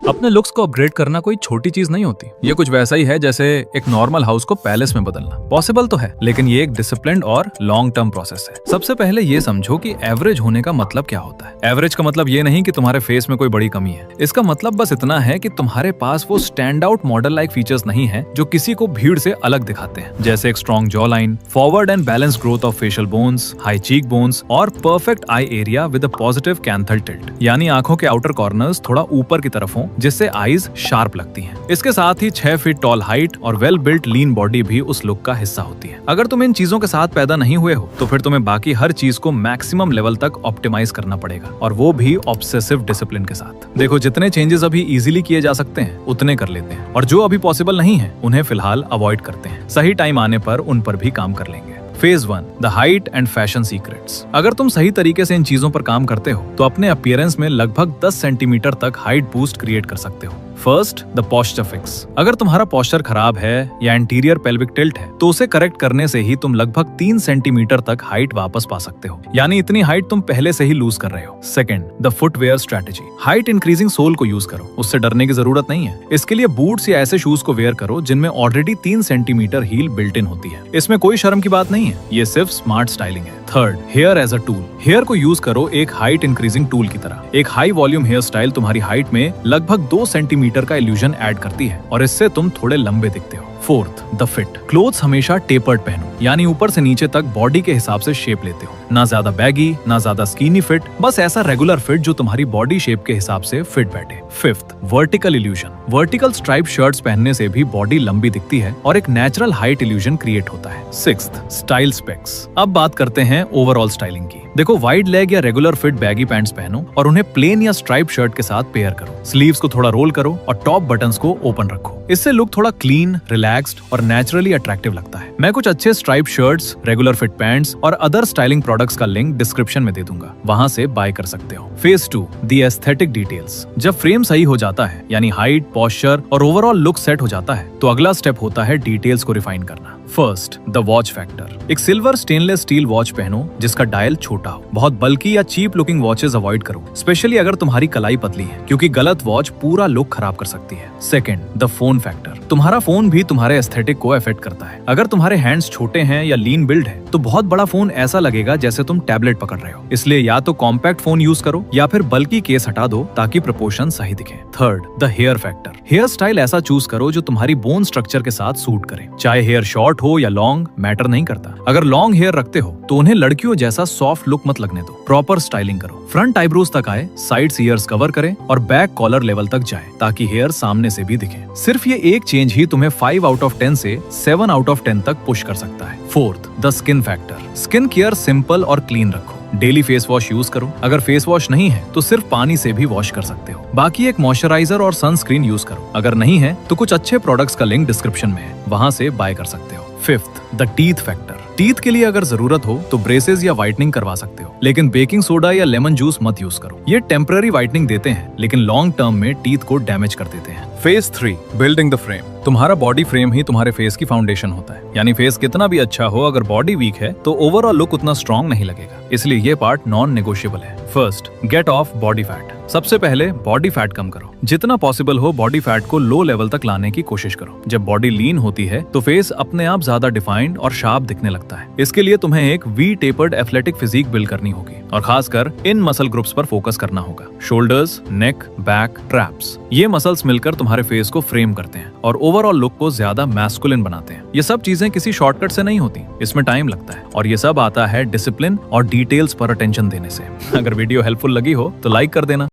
अपने लुक्स को अपग्रेड करना कोई छोटी चीज नहीं होती। ये कुछ वैसा ही है जैसे एक नॉर्मल हाउस को पैलेस में बदलना। पॉसिबल तो है, लेकिन ये एक डिसिप्लिन्ड और लॉन्ग टर्म प्रोसेस है। सबसे पहले ये समझो कि एवरेज होने का मतलब क्या होता है। एवरेज का मतलब ये नहीं कि तुम्हारे फेस में कोई बड़ी कमी है। इसका मतलब बस इतना है कि तुम्हारे पास वो stand out model like features नहीं है जो किसी को भीड़ से अलग दिखाते हैं, जैसे एक strong jaw line, forward and balance growth of facial bones, high cheek bones और perfect eye area with a positive canthal tilt, यानी आंखों के आउटर कॉर्नर्स थोड़ा ऊपर की तरफ हों जिससे आईज शार्प लगती हैं। इसके साथ ही 6 फीट टॉल हाइट और वेल बिल्ट लीन बॉडी भी उस लुक का हिस्सा होती है। अगर तुम इन चीजों के साथ पैदा नहीं हुए हो तो फिर तुम्हें बाकी हर चीज को मैक्सिमम लेवल तक ऑप्टिमाइज करना पड़ेगा, और वो भी ऑब्सेसिव डिसिप्लिन के साथ। देखो, जितने चेंजेस अभी इजीली किए जा सकते हैं उतने कर लेते हैं, और जो अभी पॉसिबल नहीं है उन्हें फिलहाल अवॉइड करते हैं। सही टाइम आने पर उन पर भी काम कर लेंगे। Phase 1, the height and fashion secrets. अगर तुम सही तरीके से इन चीजों पर काम करते हो तो अपने अपीयरेंस में लगभग 10 सेंटीमीटर तक हाइट बूस्ट क्रिएट कर सकते हो। First, the posture fix. अगर तुम्हारा पोस्चर खराब है या एंटीरियर पेल्विक टिल्ट है तो उसे करेक्ट करने से ही तुम लगभग 3 सेंटीमीटर तक हाइट वापस पा सकते हो, यानी इतनी हाइट तुम पहले से ही लूज कर रहे हो। Second, the footwear strategy. Height increasing sole को यूज करो, उससे डरने की जरूरत नहीं है। इसके लिए बूट्स या ऐसे शूज को वेयर करो जिनमें already 3 centimetre heel built in होती है। इसमें कोई शर्म की बात नहीं है, ये सिर्फ स्मार्ट स्टाइलिंग है। Third, hair as a tool. Hair को यूज करो एक हाइट इंक्रीजिंग टूल की तरह। एक हाई वॉल्यूम हेयर स्टाइल तुम्हारी हाइट में लगभग 2 सेंटीमीटर का इल्यूजन ऐड करती है, और इससे तुम थोड़े लंबे दिखते हो। Fourth, the fit. क्लोथ्स हमेशा टेपर्ड पहनो, यानी ऊपर से नीचे तक बॉडी के हिसाब से शेप लेते हो। ना ज्यादा बैगी, ना ज्यादा स्कीनी फिट, बस ऐसा रेगुलर फिट जो तुम्हारी बॉडी शेप के हिसाब से फिट बैठे। Fifth, vertical illusion. Vertical stripe shirts पहनने से भी बॉडी लंबी दिखती है और एक नेचुरल हाइट इल्यूजन क्रिएट होता है। Sixth, style specs. अब बात करते हैं ओवरऑल स्टाइलिंग की। देखो, वाइड लेग या रेगुलर फिट बैगी पैंट्स पहनो और उन्हें प्लेन या स्ट्राइप शर्ट के साथ पेयर करो। स्लीव्स को थोड़ा रोल करो और टॉप बटन्स को ओपन रखो। इससे लुक थोड़ा क्लीन, रिलैक्स्ड और नेचुरली अट्रैक्टिव लगता है। मैं कुछ अच्छे stripe shirts, regular fit pants और अदर स्टाइलिंग प्रोडक्ट्स का लिंक डिस्क्रिप्शन में दे दूंगा, वहां से बाय कर सकते हो। Phase 2, the aesthetic details. जब फ्रेम सही हो जाता है, यानी हाइट, पोस्चर और ओवरऑल लुक सेट हो जाता है, तो अगला स्टेप होता है डिटेल्स को रिफाइन करना। First, the watch factor. एक सिल्वर स्टेनलेस स्टील वॉच पहनो जिसका डायल छोटा हो। बहुत बल्कि या चीप लुकिंग वॉचेस अवॉइड करो, स्पेशली अगर तुम्हारी कलाई पतली है, क्योंकि गलत वॉच पूरा लुक खराब कर सकती है। Second, the phone factor. तुम्हारा फोन भी तुम्हारे एस्थेटिक को अफेक्ट करता है। अगर तुम्हारे हैंड्स छोटे हैं या लीन बिल्ड है तो बहुत बड़ा फोन ऐसा लगेगा जैसे तुम टैबलेट पकड़ रहे हो। इसलिए या तो कॉम्पैक्ट फोन यूज करो या फिर बल्कि केस हटा दो ताकि प्रोपोर्शन सही दिखे। Third, the hair factor. Hair style ऐसा चूज करो जो तुम्हारी बोन स्ट्रक्चर के साथ सूट करे। चाहे हेयर शॉर्ट हो या लॉन्ग, मैटर नहीं करता। अगर लॉन्ग हेयर रखते हो तो उन्हें लड़कियों जैसा सॉफ्ट लुक मत लगने दो। प्रॉपर स्टाइलिंग करो, फ्रंट आईब्रोज तक आए, साइड्स ईयर्स कवर करे और बैक कॉलर लेवल तक जाए ताकि हेयर सामने से भी दिखे। सिर्फ ये एक चेंज ही तुम्हें 5 आउट ऑफ 10 से 7 आउट ऑफ 10 तक पुश कर सकता है। Fourth, the skin factor. Skin care simple और क्लीन रखो। डेली फेस वॉश यूज करो। अगर फेस वॉश नहीं है तो सिर्फ पानी से भी वॉश कर सकते हो। बाकी एक मॉइस्चराइजर और सनस्क्रीन यूज करो। अगर नहीं है तो कुछ अच्छे प्रोडक्ट्स का लिंक डिस्क्रिप्शन में है, वहां से बाय कर सकते हो। Fifth, the teeth factor. Teeth के लिए अगर जरूरत हो तो ब्रेसेस या व्हाइटनिंग करवा सकते हो, लेकिन बेकिंग सोडा या लेमन जूस मत यूज करो। ये टेम्पररी व्हाइटनिंग देते हैं लेकिन लॉन्ग टर्म में टीथ को डैमेज कर देते हैं। Phase 3, building the frame. तुम्हारा बॉडी फ्रेम ही तुम्हारे फेस की फाउंडेशन होता है, यानी फेस कितना भी अच्छा हो, अगर बॉडी वीक है तो ओवरऑल लुक उतना स्ट्रॉन्ग नहीं लगेगा। इसलिए ये पार्ट नॉन नेगोशिएबल है। First, get off body fat. सबसे पहले बॉडी फैट कम करो। जितना पॉसिबल हो बॉडी फैट को लो लेवल तक लाने की कोशिश करो। जब बॉडी लीन होती है तो फेस अपने आप ज्यादा डिफाइंड और शार्प दिखने लगता है। इसके लिए तुम्हें एक V tapered athletic physique build करनी होगी, और खासकर इन मसल ग्रुप्स पर फोकस करना होगा। Shoulders, neck, back, traps. ये मसल्स मिलकर तुम्हारे फेस को फ्रेम करते हैं और ओवरऑल लुक को ज्यादा मैस्कुलिन बनाते हैं। ये सब चीजें किसी शॉर्टकट से नहीं होती, इसमें टाइम लगता है, और ये सब आता है डिसिप्लिन और डिटेल्स पर अटेंशन देने से। अगर वीडियो हेल्पफुल लगी हो तो लाइक कर देना।